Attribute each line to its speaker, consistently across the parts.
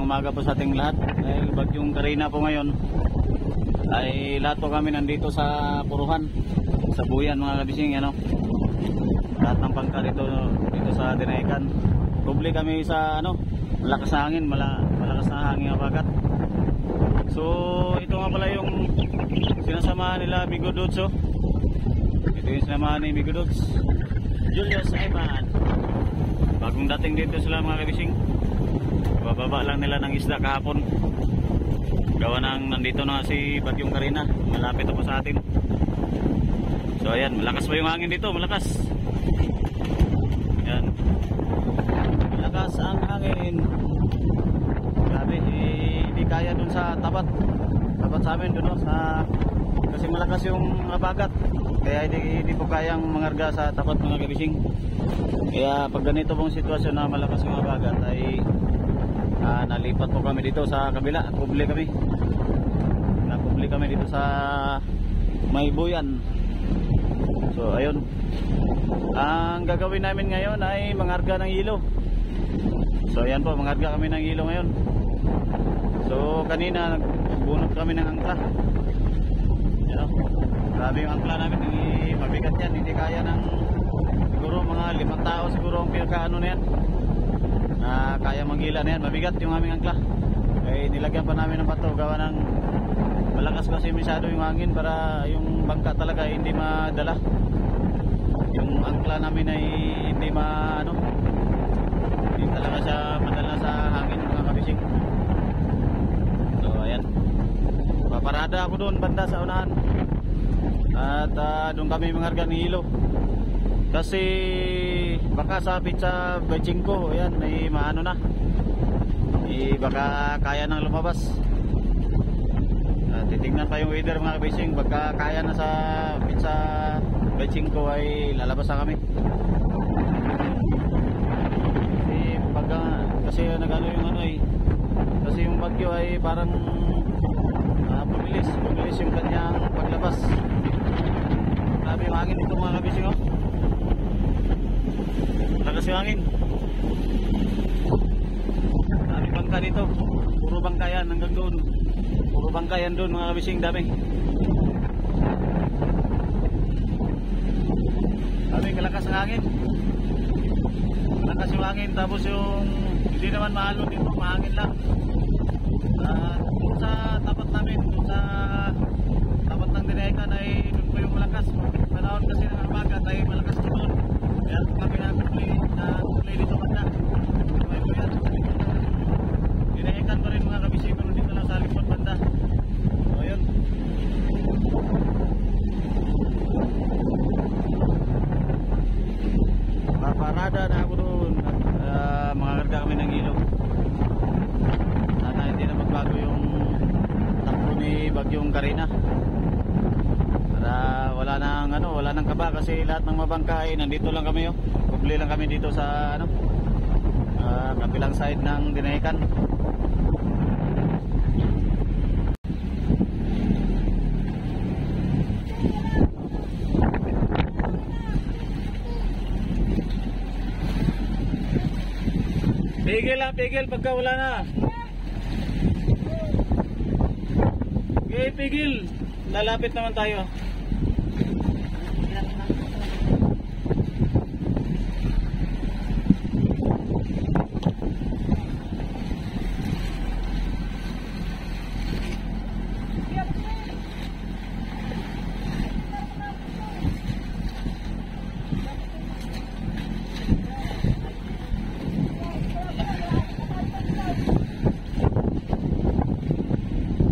Speaker 1: umaga po sa ating lahat. Dahil bagyong Karina po ngayon, ay lahat po kami nandito sa Puruhan, sa Buyan mga kabising, ano. Lahat ng pangka dito sa Dinaican. Kubli kami sa ano, malakas na hangin, malakas na hangin ang bagat. So ito nga pala yung sinasamahan nila Bigo Dudes, oh. Ito yung sinasamahan ni Bigo Dudes, Julius Evan. Bagong dating dito sila mga kabising. Bababa lang nila ng isda kahapon. Gawa nang nandito na si Bagyong Karina, malapit po sa atin. So ayan, malakas ba yung hangin dito? Malakas. Ayan, malakas ang hangin. Grabe, hindi kaya dun sa tapat sa amin dun, no? Kasi malakas yung bagat. Kaya hindi po kayang mangarga sa tapat mga kabising. Kaya pag ganito pong sitwasyon na malakas yung bagat ay nalipat po kami dito sa kabila. Nakubli kami dito sa may Buyan. So ayun, ang gagawin namin ngayon ay mangarga ng hilo. So ayan po, mangarga kami ng hilo ngayon. So kanina nagbunot kami ng angkla. Yan, oh. Grabe yung angkla namin, mabigat yan, hindi kaya ng siguro mga 5 tao siguro ang pinakaano na yan. Kaya manghila na yan, mabigat yung aming angkla. Eh nilagyan pa namin ng bato, gawa ng malakas kasi masyado yung hangin para yung bangka talaga hindi madala. Yung angkla namin ay hindi hindi talaga siya madala sa hangin mga kabising. So ayan, paparada ako doon banda sa unahan at doon kami mangarga ng hilo. Kasi baka sa pizza Bechingko, ayan, may maano na. Baka kaya nang lumabas. Titingnan pa yung weather mga kabising. Baka kaya na sa pizza Bechingko ay lalabas na kami. Kasi nagano yung ano eh. Kasi yung bagyo ay parang bumilis yung kanyang paglabas. Grabe yung hangin dito mga kabising, oh. Lakas yung hangin. Dami bangka dito. Puro bangka yan hanggang doon. Puro bangka yan doon mga kabising, dami. Dami kalakas ang hangin. Malakas yung hangin, tapos yung hindi naman mahalon dito, mahangin lang. Doon sa tapat namin, doon sa tapat ng Dinaican ay doon po yung malakas. Panahon kasi ng arbagat ay malakas doon. Kaya kami na-play dito banda. May buyan. Dinaican pa rin mga kabising, pero dito lang sa likod banda. So yun. Paparada na ako doon. Mangarga kami ng hilo. Sana hindi na magbago yung takbo ni Bagyong Karina. Para wala nang kaba kasi lahat ng mabangka ay nandito lang kami, oh. Kubli lang kami dito sa kabilang side ng Dinaican. Pigil pagka wala na. Okay, pigil. Lalapit naman tayo.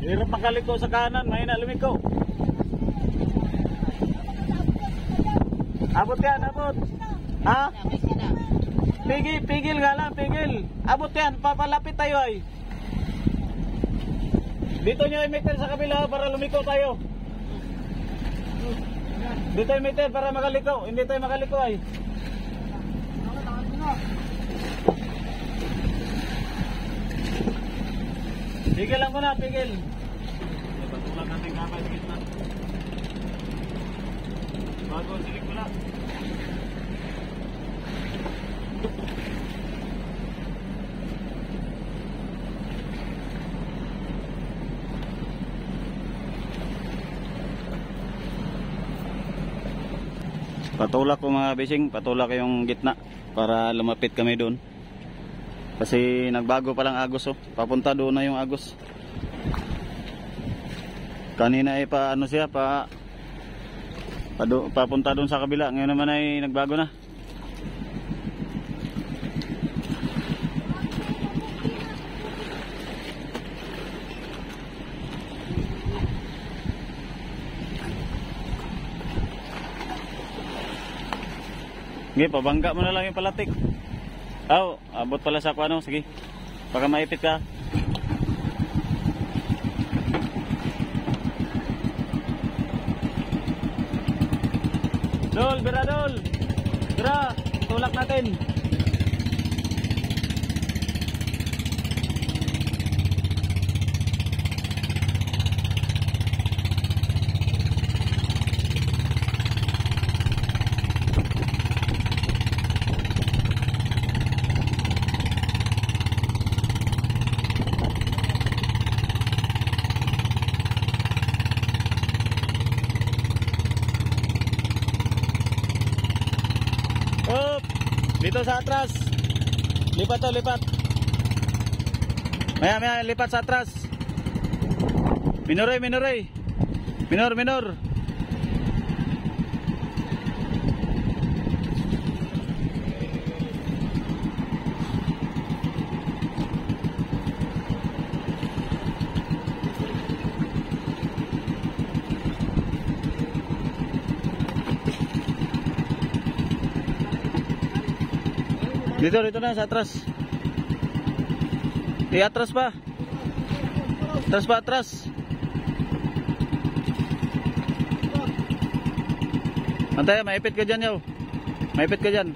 Speaker 1: Hirap makaliko sa kanan, mahina lumiko. Abot yan, abot. Ha? Pigil nga lang, pigil. Abot yan, papalapit tayo ay. Dito nyo i-meter sa kabila para lumiko tayo. Dito i-meter para makaliko, hindi tayo makaliko ay. Pigil lang muna, pigil. Pagkulang natin kapay sa gitna. Bago silik pula. Patulak ko mga kabising, patulak ko yung gitna para lumapit kami doon. Kasi nagbago pa lang agos oh. Papunta doon na yung agos. Kanina ay paano siya papunta doon sa kabila. Ngayon naman ay nagbago na. Sige, pabangga mo na lang yung palatik. Oh, abot pala sa ano, sige. Baka maipit ka. Dol, bira dol. Bira, tulak natin. Dito sa atras. Lipat to, lipat. Maya, lipat sa atras. Minoray. Minor. Dito na sa atras. Atras pa. Atras. Antay, maipit ka dyan yaw. Maipit ka dyan.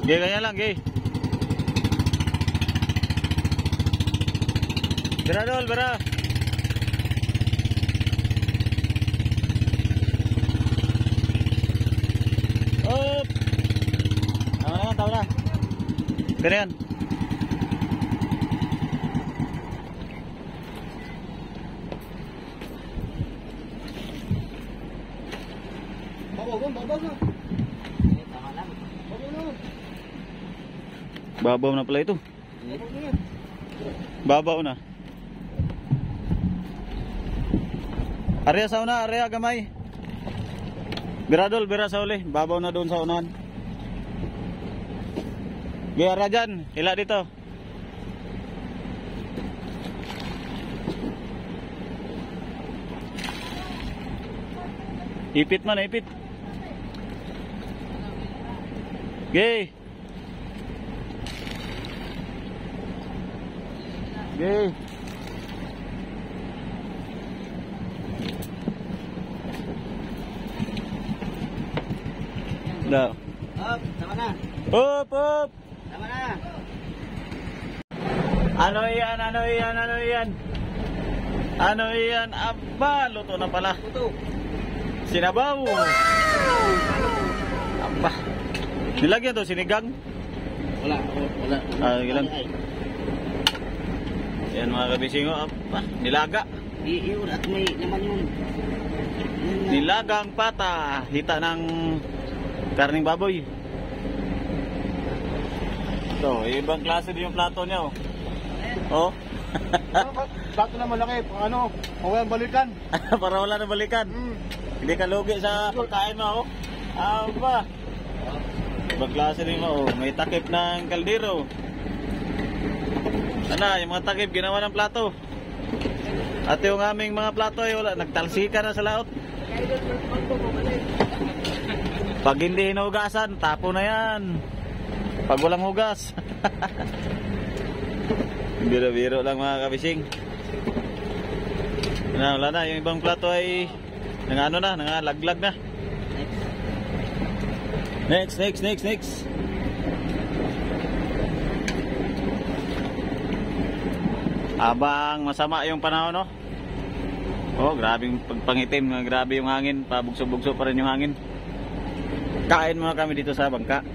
Speaker 1: Ganyan lang, Bira dol, bira. Oh. Tama na. Ganyan. Babaw na pala ito. Babaw na. Area sa una, area gamay. Biradol, bira sa uli. Babaw na doon sa unahan. Biara dyan, hila dito. Ipit man, ipit. Gay. Daw.
Speaker 2: Up, tama na.
Speaker 1: Up.
Speaker 2: Tama na.
Speaker 1: Ano yan? Aba, luto na pala.
Speaker 2: Luto.
Speaker 1: Sinabaw. Aba. Nilagyan to sinigang?
Speaker 2: Wala.
Speaker 1: Gilang. Yan mga kabisingo. Aba, nilaga.
Speaker 2: Iyon at may naman yun.
Speaker 1: Nilagang pata. Hita ng karning baboy. So, ibang klase din yung plato niya, oh. Oh.
Speaker 2: Plato na malaki, ano, walang balikan.
Speaker 1: Para wala na balikan. Hindi ka lugi sa pagkain mo, oh. Aba. Ibang klase din mo, oh. May takip ng kaldero. Ano, yung mga takip ginawa ng plato. At yung aming mga plato ay wala, nagtalsika na sa laot. Pag hindi hinugasan, tapo na yan. Pag walang hugas. Biro-biro lang mga kabising. Wala na, yung ibang plato ay nangalaglag na. Next. Abang masama yung panahon, no? Oh, grabing pagpangitim, grabe yung hangin, pabugso-bugso pa rin yung hangin. Kain muna kami dito sa bangka.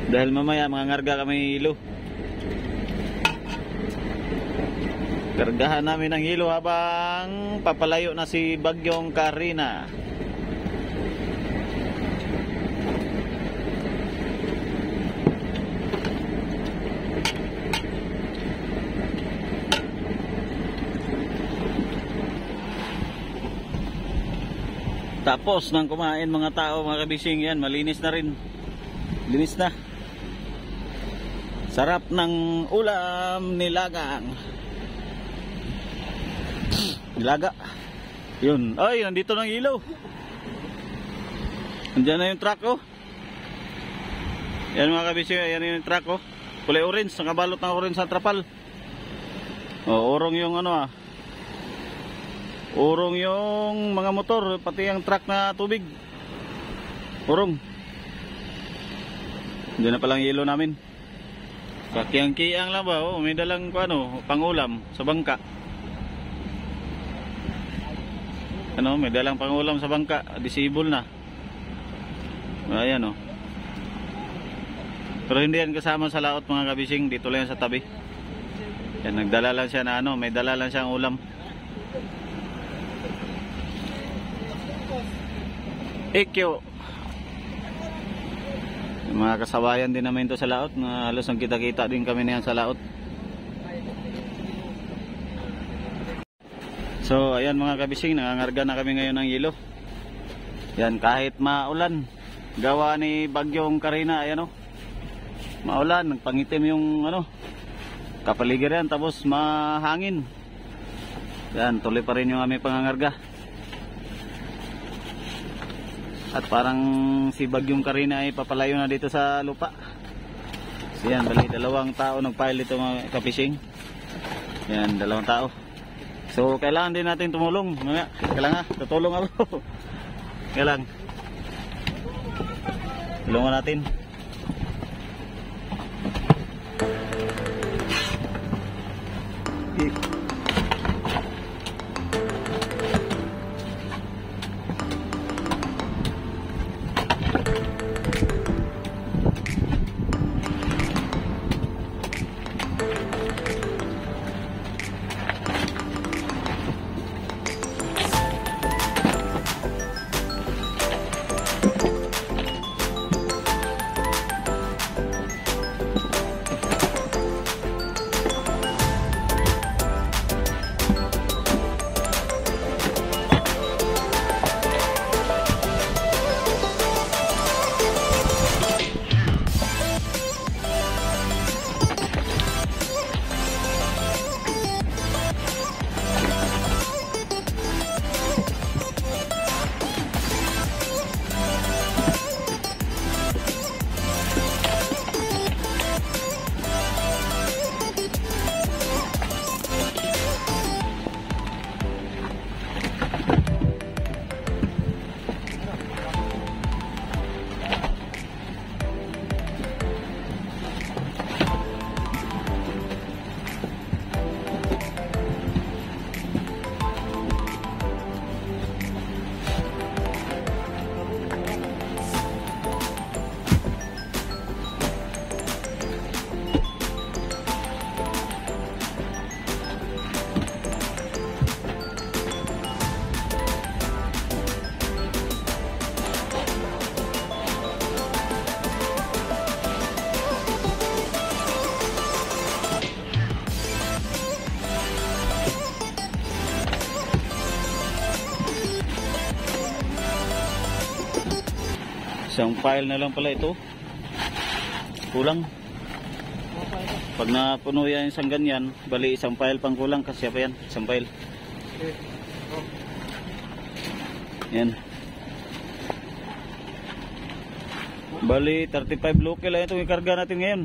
Speaker 1: Dahil mamaya mga ngarga kami ilo. Kargahan namin ng hilo habang papalayo na si Bagyong Karina. Tapos nang kumain mga tao, mga kabising, yan, malinis na rin. Linis na. Sarap ng ulam nilagang. Nilaga. Yun. Ay, nandito ng ilaw. Andiyan na yung truck, oh. Yan mga kabising, yan yung truck, oh. Kulay orange, nakabalot ng orange sa trapal. Oh, orong yung ano, ah. Urong yung mga motor, pati yung truck na tubig. Urong. Diyan na palang yelo namin. Kakiyang-kiyang lang ba? Oh, may dalang ano, pangulam sa bangka. Ano, may dalang pangulam sa bangka. Disable na. Ayan, oh. Pero hindi yan kasama sa laot mga kabising. Dito lang yan sa tabi. Yan, nagdala lang siya na ano, may dala lang siyang ulam. Ikyo. Mga kasabayan din namin ito sa laot. Halos ang kita-kita din kami na yan sa laot. So ayan mga kabising, nangangarga na kami ngayon ng yelo. Yan, kahit maulan, gawa ni Bagyong Karina. Ayan, oh. Maulan, nagpangitim yung ano, kapaligiran, tapos mahangin. Yan, tuloy pa rin yung aming pangangarga. At parang si Bagyong Karina ay papalayo na dito sa lupa. So yan, bali dalawang tao nagpile dito mga kapising. Yan, dalawang tao. So kailangan din natin tumulong. Kailangan, tutulong ako. Kailangan. Tulungan natin. Isang pile na lang pala ito. Kulang. Pag napuno yan isang ganyan, bali isang pile pang kulang kasi pa yan. Isang pile. Yan. Bali 35 local lang itong ikarga natin ngayon.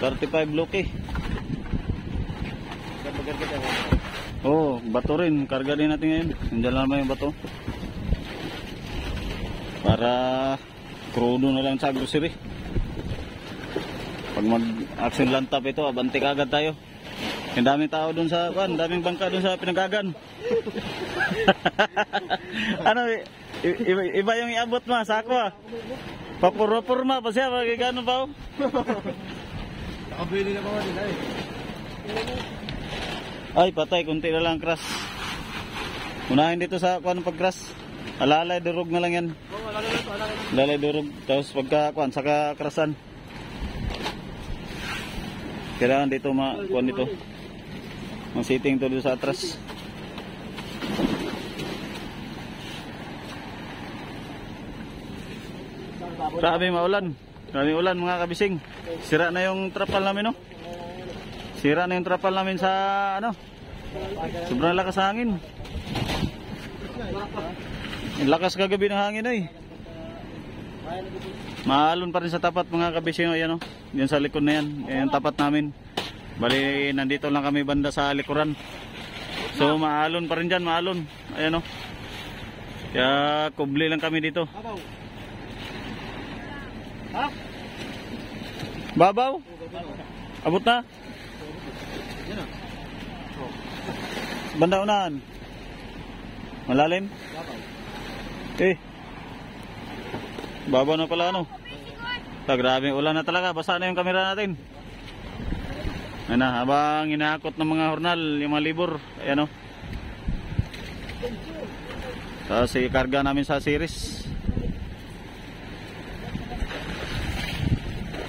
Speaker 1: 35 local. Oh, bato rin. Karga din natin ngayon. Nandiyan lang naman yung bato. Para crudo na lang sa grocery. Pag mag-action lantap ito, abanti kagad tayo. Yung daming tao dun sa, daming bangka dun sa pinagagan. Ano, iba yung iabot mo, sako ah. Papurma pa siya, magigano pa oh.
Speaker 2: Nakabili na mga nila eh.
Speaker 1: Ay, patay. Kunti na lang crush. Unahin dito sa kuan pag-crush. Alalay durog na lang yan.
Speaker 2: Oo, wala na ito, wala na.
Speaker 1: Alalay durog. Tapos pagka kuan, saka krasan. Kailangan dito kuan dito. Ang sitting to dito sa atras. Grabe maulan. Grabe ulan mga kabising. Sira na yung trapal namin, no? Sira na yung trapal namin sa ano? Sobrang lakas ng hangin. Ang lakas kagabi ng hangin ay. Maalon pa rin sa tapat mga kabising. Ayan, no? Yan sa likod na yan. Yan yung tapat namin. Bali, nandito lang kami banda sa likuran. So, maalon pa rin dyan, maalon. Ayan, no? Kaya, kubli lang kami dito.
Speaker 2: Ha?
Speaker 1: Babaw? Abot na? Banda unahan. Malalim? Eh. Babaw na pala ano. Grabe ulan na talaga. Basa na yung kamera natin. Ayan na, habang inahakot ng mga hornal, yung mga libor. Ayan o. Tapos ikarga namin sa series.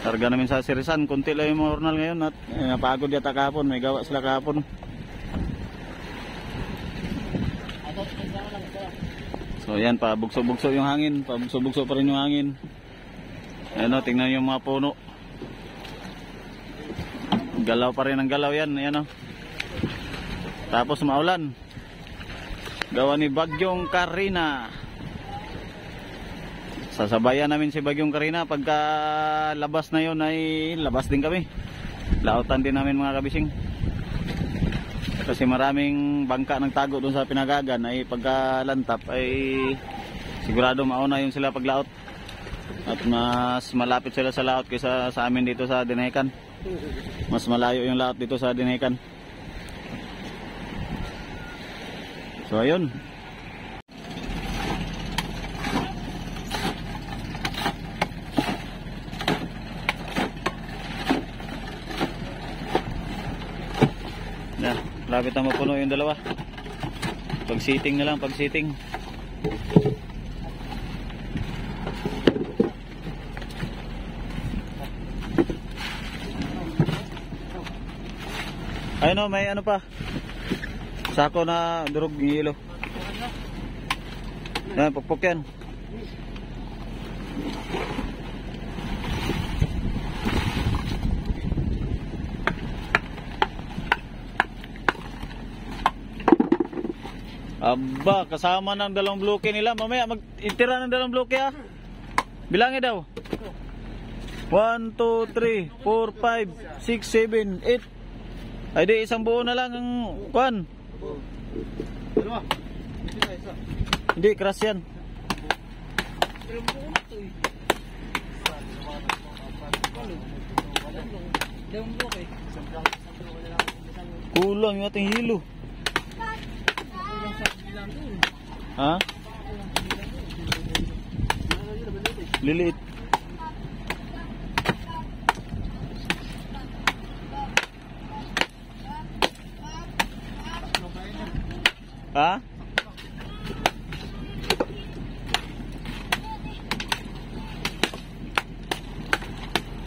Speaker 1: Karga namin sa serisan. Kunti lang yung mga hornal ngayon. At napagod yata kahapon. May gawa sila kahapon. So yan, pabugso-bugso yung hangin. Pabugso-bugso pa rin yung hangin. Ayan o, tingnan yung mga puno. Galaw pa rin ang galaw yan. Ayan o. Tapos maulan. Gawa ni Bagyong Karina. Sasabayan namin si Bagyong Karina. Pagka labas na yun ay labas din kami. Lautan din namin mga kabising. Kasi maraming bangka ng tago doon sa Pinagagan. Ay pagka lantap ay sigurado mauna yung sila paglaot. At mas malapit sila sa laot kaysa sa amin dito sa Dinahican. Mas malayo yung laot dito sa Dinahican. So ayun. Na, lapit na mapuno yung dalawa. Pag-seating na lang, pag-seating. Ayun o, may ano pa. Sako na durog ng hilo. Yan, pukpok yan. Aba, kasama ng dalawang bloke nila. Mamaya mag-itira ng dalawang bloke ha. Bilangin daw. 1, 2, 3, 4, 5, 6, 7, 8. Ay di, isang buo na lang ang kuan. Hindi, crash yan. Kulang yung ating hilo. Ha? Liliit. Ha?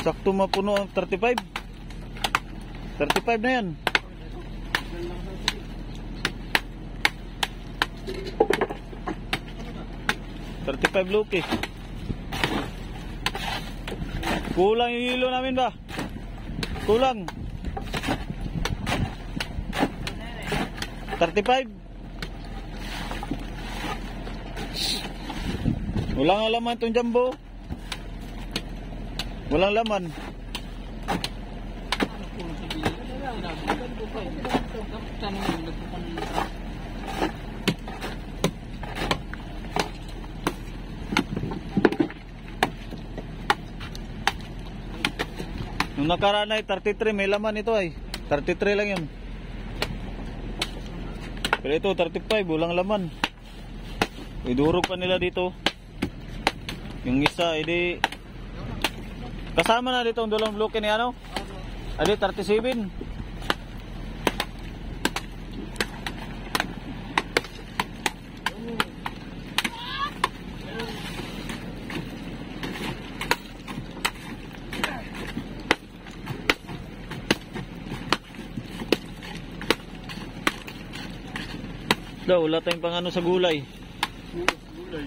Speaker 1: Sakto mapuno ang 35. 35 na yan. Luki. Kulang yung hilo namin ba? Kulang. 35. Walang laman itong jumbo. Walang laman. Nung nakaraan ay 33, may laman ito ay 33 lang yun. Pero ito 35, walang laman. Idurog pa nila dito. Yung isa, edi kasama na dito ang dalawang bloke ni ano? Adi 37. Daw, wala tayong pang ano sa gulay.
Speaker 2: Gulay.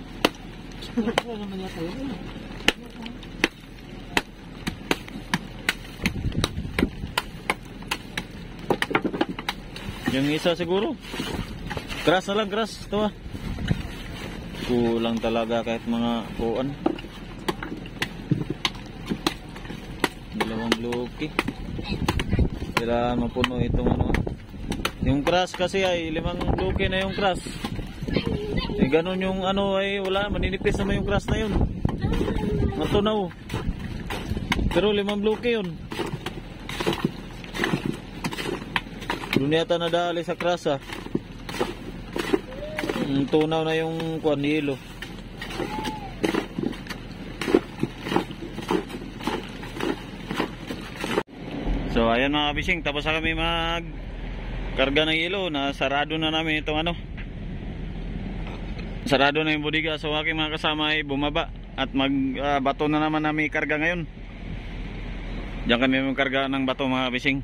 Speaker 1: Yung isa siguro. Grass na lang, grass. Ito ah. Kulang talaga kahit mga kuan. Dalawang bloke. Kailangan mapuno itong ano. Yung crush kasi ay 5 bloke na yung crush. Eh ganun yung ano ay wala, maninipis naman yung crush na yun. Matunaw. Pero 5 bloke yun. Doon yata nadali sa crush ah. Tunaw na yung kuan yelo. So ayan mga kabising, tapos na kami karga ng yelo, na sarado na namin itong ano. Sarado na yung bodega, so aking mga kasama ay bumaba at bato na naman namin karga ngayon. Diyan kami magkarga ng bato mga kabising.